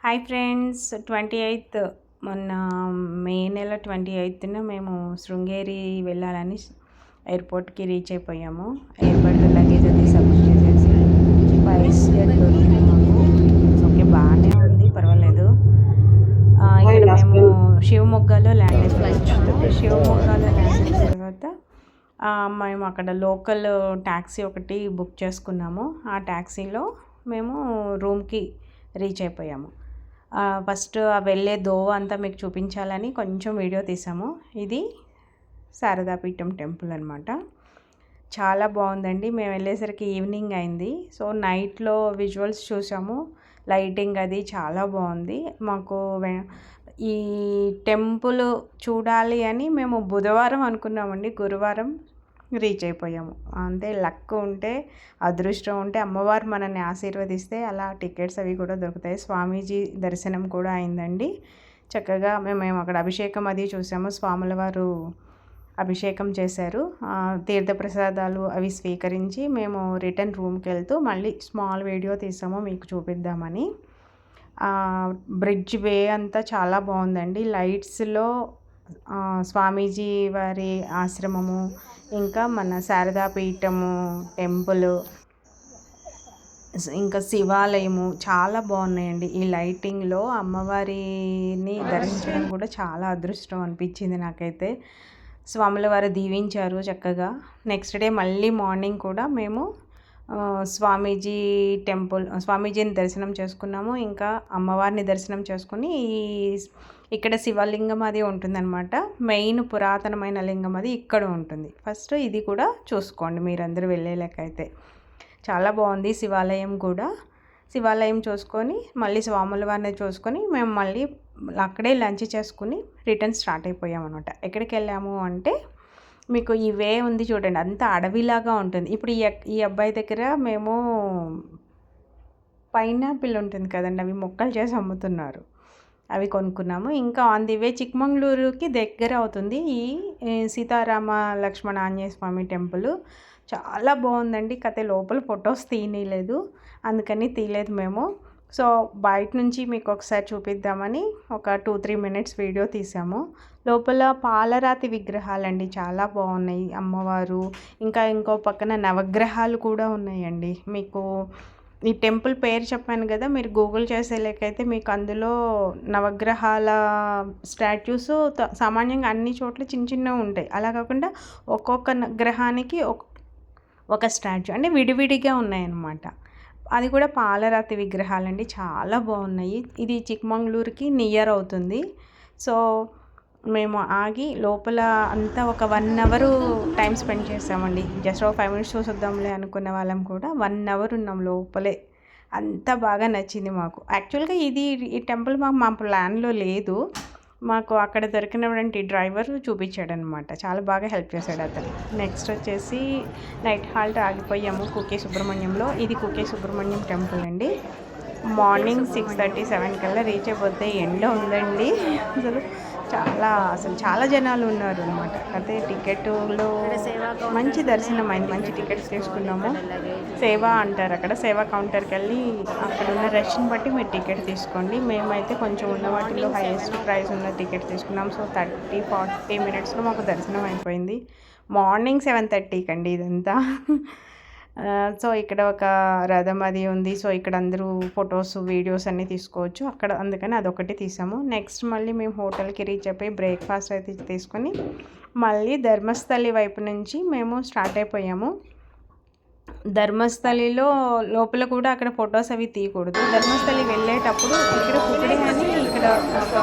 Hi friends, 28th మొన్న మే నెల 28న మేము శృంగేరి వెళ్ళాలని ఎయిర్పోర్ట్కి రీచ్ అయిపోయాము. ఎయిర్పోర్ట్ లగేజ్ అది సబ్మిట్ చేసేసి స్పైస్ జెట్ దొరికింది మాకు. ఓకే, బాగానే ఉంది, పర్వాలేదు. ఇక్కడ మేము శివమొగ్గలో ల్యాండ్ అయిపోయాము. శివమొగ్గలో ల్యాండ్ అయిన తర్వాత మేము అక్కడ లోకల్ ట్యాక్సీ ఒకటి బుక్ చేసుకున్నాము. ఆ ట్యాక్సీలో మేము రూమ్కి రీచ్ అయిపోయాము. ఫస్ట్ వెళ్ళే దోవ అంతా మీకు చూపించాలని కొంచెం వీడియో తీసాము. ఇది శారదాపీఠం టెంపుల్ అనమాట. చాలా బాగుందండి. మేము వెళ్ళేసరికి ఈవినింగ్ అయింది. సో నైట్లో విజువల్స్ చూసాము. లైటింగ్ అది చాలా బాగుంది. మాకు ఈ టెంపుల్ చూడాలి అని మేము బుధవారం అనుకున్నామండి. గురువారం రీచ్ అయిపోయాము. అంతే, లక్ ఉంటే, అదృష్టం ఉంటే, అమ్మవారు మనల్ని ఆశీర్వదిస్తే అలా టికెట్స్ అవి కూడా దొరుకుతాయి. స్వామీజీ దర్శనం కూడా అయిందండి. చక్కగా మేము అక్కడ అభిషేకం అది చూసాము. స్వాముల వారు అభిషేకం చేశారు. తీర్థప్రసాదాలు అవి స్వీకరించి మేము రిటర్న్ రూమ్కి వెళ్తూ మళ్ళీ స్మాల్ వీడియో తీసాము మీకు చూపిద్దామని. బ్రిడ్జ్ వే అంతా చాలా బాగుందండి. లైట్స్లో స్వామీజీ వారి ఆశ్రమము, ఇంకా మన శారదాపీఠము టెంపుల్, ఇంకా శివాలయము చాలా బాగున్నాయండి. ఈ లైటింగ్లో అమ్మవారిని దర్శించడం కూడా చాలా అదృష్టం అనిపించింది నాకైతే. స్వాముల వారు దీవించారు చక్కగా. నెక్స్ట్ డే మళ్ళీ మార్నింగ్ కూడా మేము స్వామీజీ స్వామీజీని దర్శనం చేసుకున్నాము. ఇంకా అమ్మవారిని దర్శనం చేసుకుని ఇక్కడ శివలింగం అది ఉంటుందన్నమాట. మెయిన్ పురాతనమైన లింగం అది ఇక్కడ ఉంటుంది. ఫస్ట్ ఇది కూడా చూసుకోండి మీరందరూ వెళ్ళేలకైతే. చాలా బాగుంది శివాలయం కూడా. శివాలయం చూసుకొని మళ్ళీ స్వాముల వారిని చూసుకొని మేము మళ్ళీ అక్కడే లంచ్ చేసుకుని రిటర్న్ స్టార్ట్ అయిపోయాం అనమాట. ఎక్కడికి వెళ్ళాము అంటే, మీకు ఈ వే ఉంది చూడండి, అంతా అడవిలాగా ఉంటుంది. ఇప్పుడు ఈ అబ్బాయి దగ్గర మేము పైనాపిల్ ఉంటుంది కదండి, అవి మొక్కలు చేసి అమ్ముతున్నారు, అవి కొనుక్కున్నాము. ఇంకా ఆన్ ది వే చిక్మంగళూరుకి దగ్గర అవుతుంది ఈ సీతారామ లక్ష్మణ ఆంజనేయ స్వామి టెంపుల్. చాలా బాగుందండి. కథ లోపల ఫొటోస్ తీయలేదు, అందుకని తీయలేదు మేము. సో బయట నుంచి మీకు ఒకసారి చూపిద్దామని ఒక 2-3 మినిట్స్ వీడియో తీసాము. లోపల పాలరాతి విగ్రహాలండి, చాలా బాగున్నాయి అమ్మవారు. ఇంకా ఇంకో పక్కన నవగ్రహాలు కూడా ఉన్నాయండి. మీకు ఈ టెంపుల్ పేరు చెప్పాను కదా, మీరు గూగుల్ చేసేలేకైతే మీకు అందులో నవగ్రహాల స్టాట్యూస్ సామాన్యంగా అన్ని చోట్ల చిన్న చిన్నవి ఉంటాయి. అలా కాకుండా ఒక్కొక్క గ్రహానికి ఒక స్టాచ్యూ అంటే విడివిడిగా ఉన్నాయన్నమాట. అది కూడా పాలరాతి విగ్రహాలండి, చాలా బాగున్నాయి. ఇది చిక్మంగళూరుకి నియర్ అవుతుంది. సో మేము ఆగి లోపల అంతా ఒక 1 అవర్ టైం స్పెండ్ చేసామండి. జస్ట్ ఒక 5 మినిట్స్ చూసొద్దాంలే అనుకున్న వాళ్ళం కూడా 1 అవర్ ఉన్నాం లోపలే. అంత బాగా నచ్చింది మాకు. యాక్చువల్గా ఈ టెంపుల్ మా ప్లాన్లో లేదు. మాకు అక్కడ దొరికినటువంటి డ్రైవర్ చూపించాడనమాట. చాలా బాగా హెల్ప్ చేశాడు అతను. నెక్స్ట్ వచ్చేసి నైట్ హాల్ట్ ఆగిపోయాము కుకే సుబ్రహ్మణ్యంలో. ఇది కుకే సుబ్రహ్మణ్యం టెంపుల్ అండి. మార్నింగ్ 6:30-7 కల్లా రీచ్ అయిపోతే ఎండ ఉందండి. అసలు చాలా జనాలు ఉన్నారు అనమాట. అయితే టికెట్లో మంచి దర్శనం అయింది, మంచి టికెట్స్ తీసుకున్నాము. సేవా అంటారు అక్కడ, సేవా కౌంటర్కి వెళ్ళి అక్కడ ఉన్న రష్ని బట్టి మీరు టికెట్ తీసుకోండి. మేమైతే కొంచెం ఉన్న వాటిలో హైయెస్ట్ ప్రైస్ ఉన్న టికెట్ తీసుకున్నాం. సో 30-40 మినిట్స్లో మాకు దర్శనం అయిపోయింది. మార్నింగ్ 7:30కి అండి ఇదంతా. సో ఇక్కడ ఒక రథం అది ఉంది. సో ఇక్కడ అందరూ ఫొటోస్ వీడియోస్ అన్నీ తీసుకోవచ్చు అక్కడ, అందుకని అదొకటి తీసాము. నెక్స్ట్ మళ్ళీ మేము హోటల్కి రీచ్ అయిపోయి బ్రేక్ఫాస్ట్ అయితే తీసుకొని మళ్ళీ ధర్మస్థలి వైపు నుంచి మేము స్టార్ట్ అయిపోయాము. ధర్మస్థలిలో లోపల కూడా అక్కడ ఫొటోస్ అవి తీయకూడదు. ధర్మస్థలి వెళ్ళేటప్పుడు ఇక్కడ కుక్కడి అని ఇక్కడ ఒక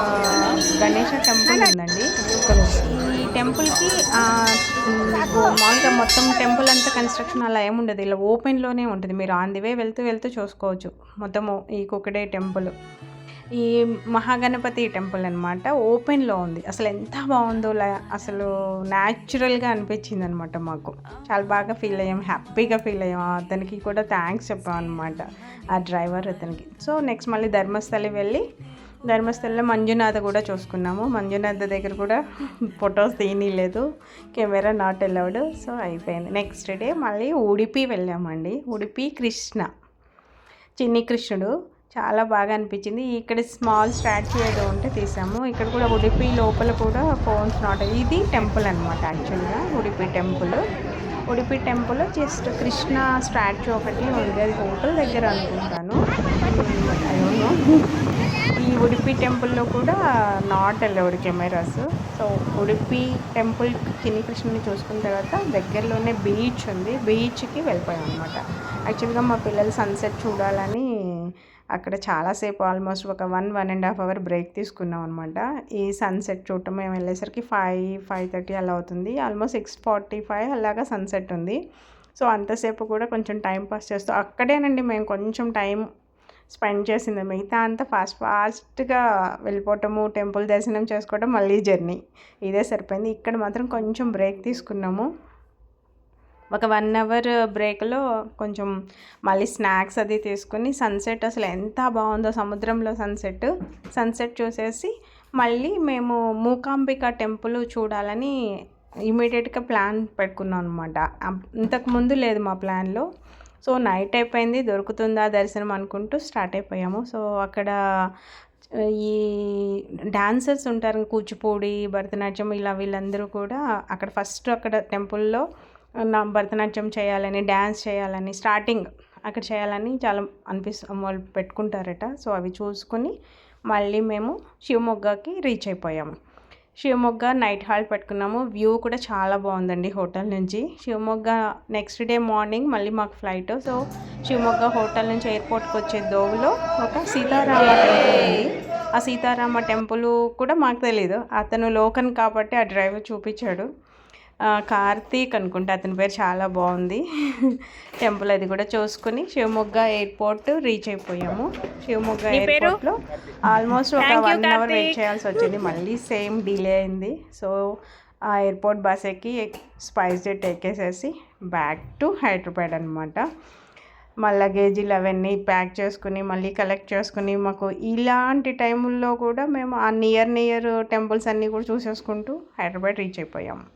గణేష టెంపుల్ ఉందండి. ఈ టెంపుల్కి మామూలుగా మొత్తం టెంపుల్ అంతా కన్స్ట్రక్షన్ అలా ఏముండదు, ఇలా ఓపెన్లోనే ఉంటుంది. మీరు ఆన్ ది వే వెళ్తూ చూసుకోవచ్చు మొత్తము ఈ కుక్కడే టెంపుల్. ఈ మహాగణపతి టెంపుల్ అనమాట, ఓపెన్లో ఉంది. అసలు ఎంత బాగుందో, అసలు న్యాచురల్గా అనిపించింది అనమాట మాకు. చాలా బాగా ఫీల్ అయ్యాం, హ్యాపీగా ఫీల్ అయ్యాం. అతనికి కూడా థ్యాంక్స్ చెప్పాం అనమాట, ఆ డ్రైవర్ అతనికి. సో నెక్స్ట్ మళ్ళీ ధర్మస్థలి వెళ్ళి ధర్మస్థలిలో మంజునాథ కూడా చూసుకున్నాము. మంజునాథ దగ్గర కూడా ఫొటోస్ తీయలేదు, కెమెరా నాట్ అలౌడ్. సో అయిపోయింది. నెక్స్ట్ డే మళ్ళీ ఉడిపి వెళ్ళామండి. ఉడిపి చిన్ని కృష్ణుడు చాలా బాగా అనిపించింది. ఇక్కడ స్మాల్ స్టాచ్యూ ఏదో ఉంటే తీసాము. ఇక్కడ కూడా ఉడిపి లోపల కూడా ఫోన్స్ నాట్, ఇది టెంపుల్ అనమాట. యాక్చువల్గా Udupi temple. Udupi temple just Krishna statue ఒకటి ఉంది, అది హోటల్ దగ్గర అనుకుంటాను. I don't know. ఈ ఉడిపి టెంపుల్లో కూడా not allowed cameras. So Udupi temple చిన్ని కృష్ణని చూసుకున్న తర్వాత దగ్గరలోనే బీచ్ ఉంది, బీచ్కి వెళ్ళిపోయాం అనమాట. యాక్చువల్గా మా పిల్లలు సన్సెట్ చూడాలని అక్కడ చాలాసేపు ఆల్మోస్ట్ ఒక 1.5 అవర్ బ్రేక్ తీసుకున్నాం అనమాట. ఈ సన్సెట్ చూడటం మేము వెళ్ళేసరికి 5:30 అలా అవుతుంది. ఆల్మోస్ట్ 6:45 అలాగా సన్సెట్ ఉంది. సో అంతసేపు కూడా కొంచెం టైం పాస్ చేస్తూ అక్కడేనండి మేము కొంచెం టైం స్పెండ్ చేసింది. మిగతా అంతా ఫాస్ట్గా వెళ్ళిపోవటము, టెంపుల్ దర్శనం చేసుకోవడం, మళ్ళీ జర్నీ, ఇదే సరిపోయింది. ఇక్కడ మాత్రం కొంచెం బ్రేక్ తీసుకున్నాము. ఒక 1 అవర్ బ్రేక్లో కొంచెం మళ్ళీ స్నాక్స్ అది తీసుకుని సన్సెట్ అసలు ఎంత బాగుందో, సముద్రంలో సన్సెట్ చూసేసి మళ్ళీ మేము మూకాంబిక టెంపుల్ చూడాలని ఇమీడియట్గా ప్లాన్ పెట్టుకున్నాం అనమాట. ఇంతకుముందు లేదు మా ప్లాన్లో. సో నైట్ అయిపోయింది, దొరుకుతుందా దర్శనం అనుకుంటూ స్టార్ట్ అయిపోయాము. సో అక్కడ ఈ డాన్సర్స్ ఉంటారు, కూచిపూడి, భరతనాట్యం, ఇలా వీళ్ళందరూ కూడా అక్కడ టెంపుల్లో భరతనాట్యం చేయాలని, డ్యాన్స్ చేయాలని, స్టార్టింగ్ అక్కడ చేయాలని చాలా వాళ్ళు పెట్టుకుంటారట. సో అవి చూసుకుని మళ్ళీ మేము శివమొగ్గకి రీచ్ అయిపోయాము. శివమొగ్గ నైట్ హాల్ట్ పెట్టుకున్నాము. వ్యూ కూడా చాలా బాగుందండి హోటల్ నుంచి. శివమొగ్గ నెక్స్ట్ డే మార్నింగ్ మళ్ళీ మాకు ఫ్లైట్. సో శివమొగ్గ హోటల్ నుంచి ఎయిర్పోర్ట్కి వచ్చే దోవలో ఒక సీతారామ టెంపుల్ ఉంది. ఆ సీతారామ టెంపుల్ కూడా మాకు తెలీదు, అతను లోకల్ కాబట్టి ఆ డ్రైవర్ చూపించాడు. కార్తీక్ అనుకుంటా అతని పేరు, చాలా బాగుంది టెంపుల్. అది కూడా చూసుకుని శివమొగ్గ ఎయిర్పోర్ట్ రీచ్ అయిపోయాము. శివమొగ్గ ఎయిర్పోర్ట్లో ఆల్మోస్ట్ ఒక 1 అవర్ వెయిట్ చేయాల్సి వచ్చింది, మళ్ళీ సేమ్ డిలే అయింది. సో ఆ ఎయిర్పోర్ట్ బస్ ఎక్కి స్పైస్ జెట్ ఎక్కేసేసి బ్యాక్ టు హైదరాబాద్ అనమాట. మా లగేజీలు అవన్నీ ప్యాక్ చేసుకుని మళ్ళీ కలెక్ట్ చేసుకుని, మాకు ఇలాంటి టైముల్లో కూడా మేము ఆ నియర్ టెంపుల్స్ అన్నీ కూడా చూసేసుకుంటూ హైదరాబాద్ రీచ్ అయిపోయాము.